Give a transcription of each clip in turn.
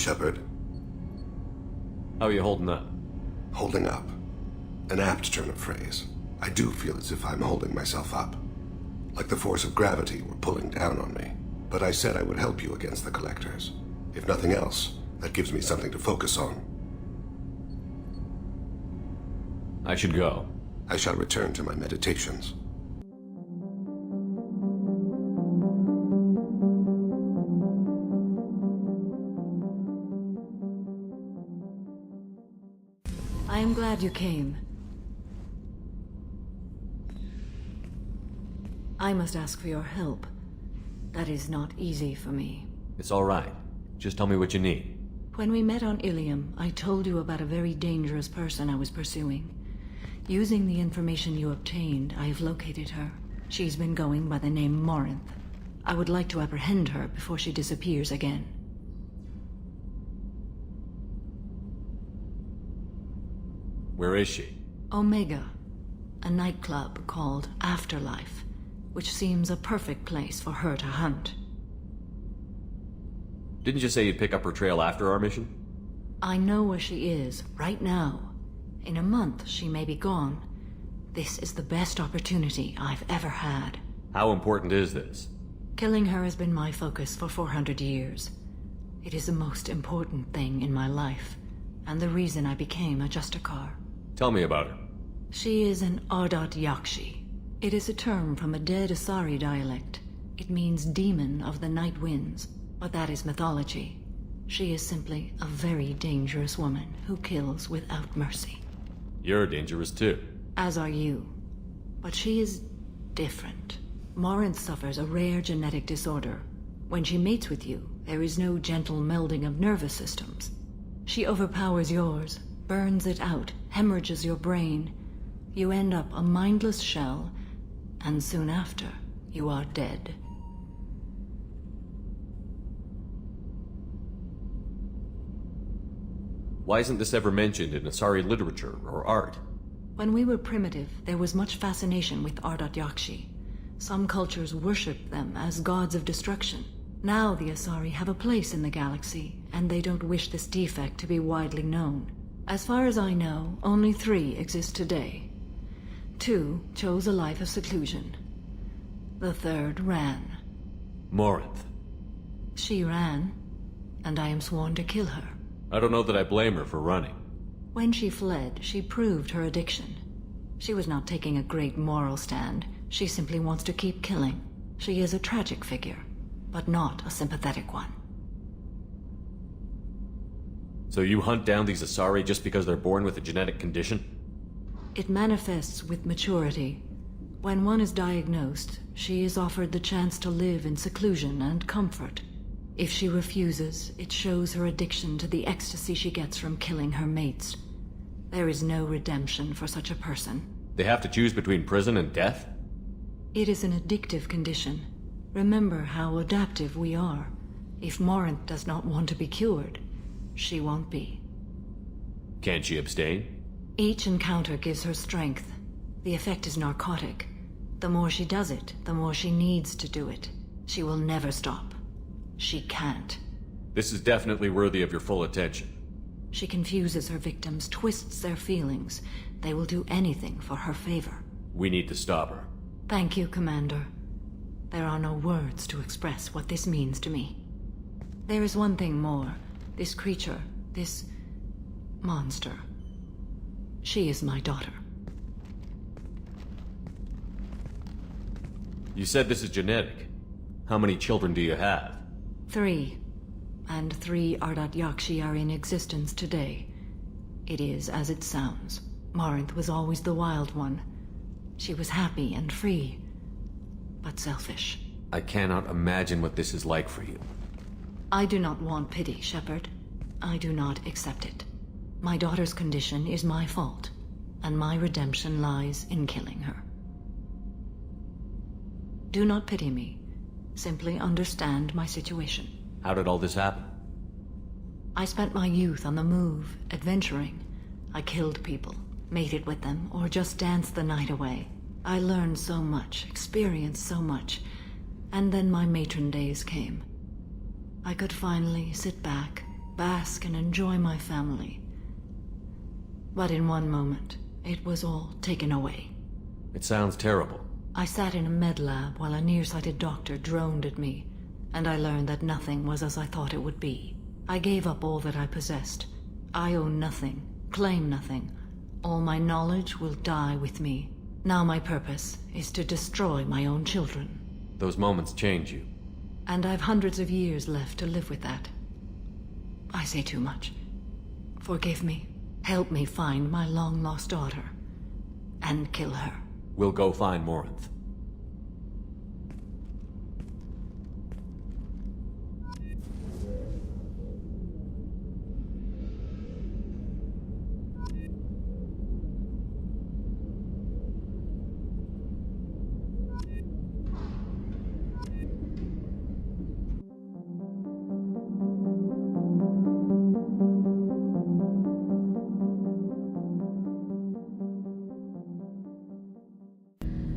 Shepard. How are you holding up? Holding up. An apt turn of phrase. I do feel as if I'm holding myself up. Like the force of gravity were pulling down on me. But I said I would help you against the Collectors. If nothing else, that gives me something to focus on. I should go. I shall return to my meditations. I am glad you came. I must ask for your help. That is not easy for me. It's all right. Just tell me what you need. When we met on Ilium, I told you about a very dangerous person I was pursuing. Using the information you obtained, I have located her. She's been going by the name Morinth. I would like to apprehend her before she disappears again. Where is she? Omega, a nightclub called Afterlife, which seems a perfect place for her to hunt. Didn't you say you'd pick up her trail after our mission? I know where she is, right now. In a month, she may be gone. This is the best opportunity I've ever had. How important is this? Killing her has been my focus for 400 years. It is the most important thing in my life, and the reason I became a Justicar. Tell me about her. She is an Ardat Yakshi. It is a term from a dead Asari dialect. It means demon of the night winds, but that is mythology. She is simply a very dangerous woman who kills without mercy. You're dangerous too. As are you. But she is different. Morinth suffers a rare genetic disorder. When she mates with you, there is no gentle melding of nervous systems. She overpowers yours, burns it out, hemorrhages your brain. You end up a mindless shell, and soon after, you are dead. Why isn't this ever mentioned in Asari literature or art? When we were primitive, there was much fascination with Ardat Yakshi. Some cultures worshipped them as gods of destruction. Now the Asari have a place in the galaxy, and they don't wish this defect to be widely known. As far as I know, only 3 exist today. 2 chose a life of seclusion. The 3rd ran. Morinth. She ran, and I am sworn to kill her. I don't know that I blame her for running. When she fled, she proved her addiction. She was not taking a great moral stand. She simply wants to keep killing. She is a tragic figure, but not a sympathetic one. So you hunt down these Asari just because they're born with a genetic condition? It manifests with maturity. When one is diagnosed, she is offered the chance to live in seclusion and comfort. If she refuses, it shows her addiction to the ecstasy she gets from killing her mates. There is no redemption for such a person. They have to choose between prison and death? It is an addictive condition. Remember how adaptive we are. If Morinth does not want to be cured, she won't be. Can't she abstain? Each encounter gives her strength. The effect is narcotic. The more she does it, the more she needs to do it. She will never stop. She can't. This is definitely worthy of your full attention. She confuses her victims, twists their feelings. They will do anything for her favor. We need to stop her. Thank you, Commander. There are no words to express what this means to me. There is one thing more. This creature, this monster. She is my daughter. You said this is genetic. How many children do you have? 3. And 3 Ardat Yakshi are in existence today. It is as it sounds. Morinth was always the wild one. She was happy and free, but selfish. I cannot imagine what this is like for you. I do not want pity, Shepard. I do not accept it. My daughter's condition is my fault, and my redemption lies in killing her. Do not pity me. Simply understand my situation. How did all this happen? I spent my youth on the move, adventuring. I killed people, mated with them, or just danced the night away. I learned so much, experienced so much, and then my matron days came. I could finally sit back, bask and enjoy my family. But in one moment, it was all taken away. It sounds terrible. I sat in a med lab while a nearsighted doctor droned at me, and I learned that nothing was as I thought it would be. I gave up all that I possessed. I own nothing, claim nothing. All my knowledge will die with me. Now my purpose is to destroy my own children. Those moments change you. And I've hundreds of years left to live with that. I say too much. Forgive me. Help me find my long-lost daughter. And kill her. We'll go find Mordin.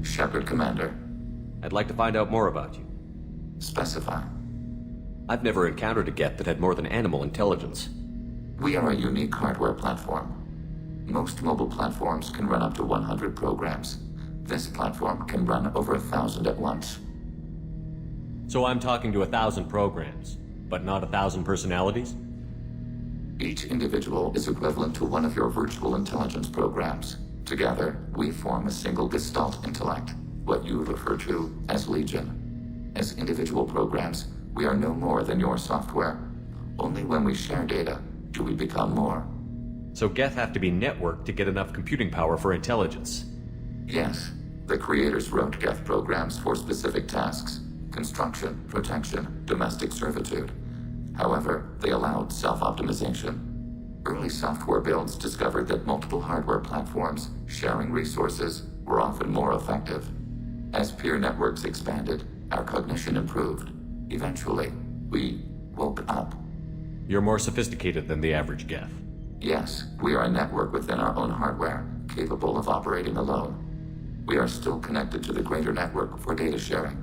Shepard, Commander. I'd like to find out more about you. Specify. I've never encountered a Geth that had more than animal intelligence. We are a unique hardware platform. Most mobile platforms can run up to 100 programs. This platform can run over 1,000 at once. So I'm talking to 1,000 programs, but not 1,000 personalities? Each individual is equivalent to one of your virtual intelligence programs. Together, we form a single Gestalt intellect, what you refer to as Legion. As individual programs, we are no more than your software. Only when we share data do we become more. So Geth have to be networked to get enough computing power for intelligence. Yes, the creators wrote Geth programs for specific tasks: construction, protection, domestic servitude. However, they allowed self-optimization. Early software builds discovered that multiple hardware platforms sharing resources were often more effective. As peer networks expanded, our cognition improved. Eventually, we woke up. You're more sophisticated than the average Geth. Yes, we are a network within our own hardware, capable of operating alone. We are still connected to the greater network for data sharing.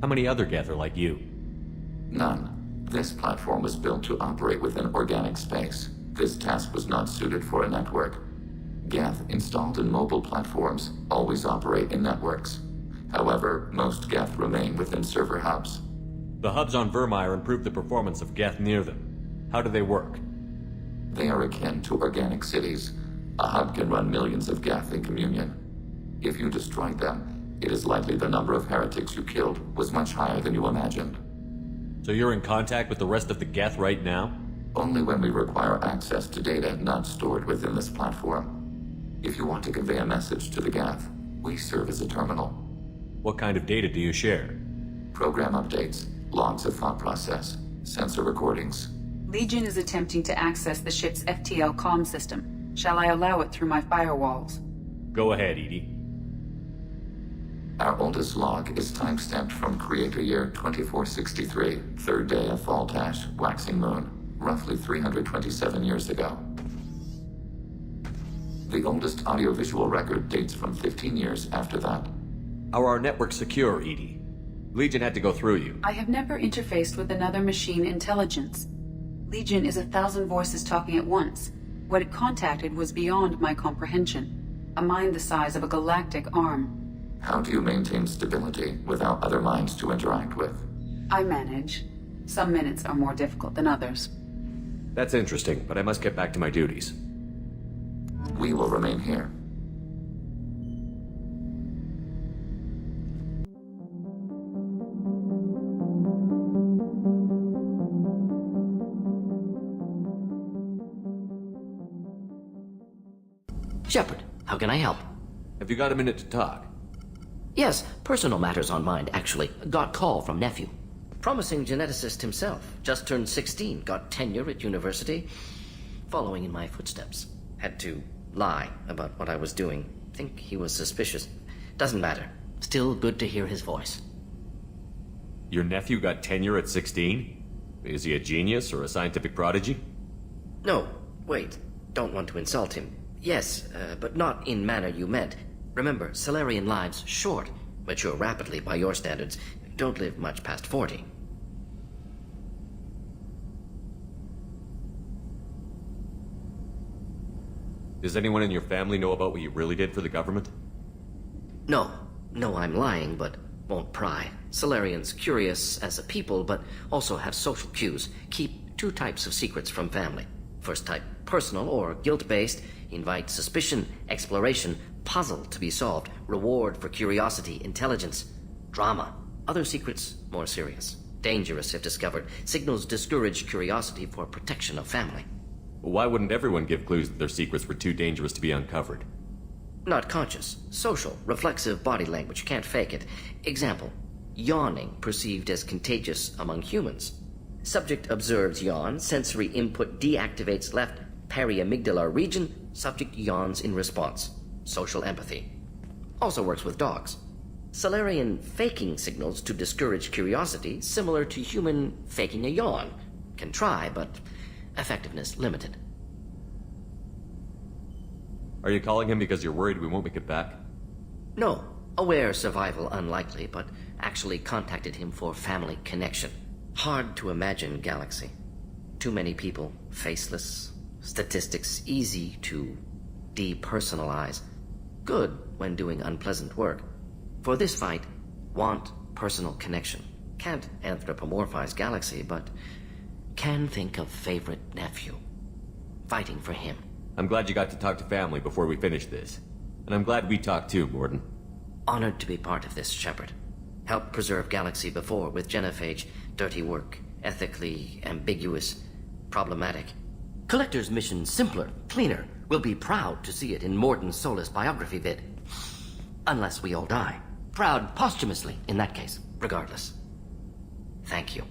How many other Geth are like you? None. This platform was built to operate within organic space. This task was not suited for a network. Geth installed in mobile platforms always operate in networks. However, most Geth remain within server hubs. The hubs on Vermeer improve the performance of Geth near them. How do they work? They are akin to organic cities. A hub can run millions of Geth in communion. If you destroyed them, it is likely the number of heretics you killed was much higher than you imagined. So you're in contact with the rest of the Geth right now? Only when we require access to data not stored within this platform. If you want to convey a message to the Geth, we serve as a terminal. What kind of data do you share? Program updates, logs of thought process, sensor recordings. Legion is attempting to access the ship's FTL comm system. Shall I allow it through my firewalls? Go ahead, Edie. Our oldest log is time-stamped from Creator Year 2463, third day of Fall-Tash, waxing moon, roughly 327 years ago. The oldest audiovisual record dates from 15 years after that. Are our networks secure, Edie? Legion had to go through you. I have never interfaced with another machine intelligence. Legion is 1,000 voices talking at once. What it contacted was beyond my comprehension. A mind the size of a galactic arm. How do you maintain stability without other minds to interact with? I manage. Some minutes are more difficult than others. That's interesting, but I must get back to my duties. We will remain here. Shepard, how can I help? Have you got a minute to talk? Yes, personal matters on mind, actually. Got call from nephew. Promising geneticist himself. Just turned 16, got tenure at university. Following in my footsteps. Had to lie about what I was doing. Think he was suspicious. Doesn't matter. Still good to hear his voice. Your nephew got tenure at 16? Is he a genius or a scientific prodigy? No, wait. Don't want to insult him. Yes, but not in manner you meant. Remember, Solarian lives short. Mature rapidly by your standards. Don't live much past 40. Does anyone in your family know about what you really did for the government? No. No, I'm lying, but won't pry. Solarians curious as a people, but also have social cues. Keep two types of secrets from family. First type, personal or guilt-based. Invite suspicion, exploration, puzzle to be solved, reward for curiosity, intelligence, drama. Other secrets, more serious. Dangerous if discovered. Signals discourage curiosity for protection of family. Why wouldn't everyone give clues that their secrets were too dangerous to be uncovered? Not conscious. Social, reflexive body language. Can't fake it. Example. Yawning perceived as contagious among humans. Subject observes yawn. Sensory input deactivates left periamygdalar region. Subject yawns in response. Social empathy. Also works with dogs. Solarian faking signals to discourage curiosity, similar to human faking a yawn. Can try, but effectiveness limited. Are you calling him because you're worried we won't make it back? No. Aware survival unlikely, but actually contacted him for family connection. Hard to imagine galaxy. Too many people, faceless. Statistics easy to depersonalize. Good when doing unpleasant work. For this fight, want personal connection. Can't anthropomorphize galaxy, but can think of favorite nephew. Fighting for him. I'm glad you got to talk to family before we finish this. And I'm glad we talked too, Mordin. Honored to be part of this, Shepard. Helped preserve galaxy before with genophage. Dirty work. Ethically ambiguous. Problematic. Collector's mission simpler, cleaner. We'll be proud to see it in Mordin Solus biography vid. Unless we all die. Proud posthumously, in that case, regardless. Thank you.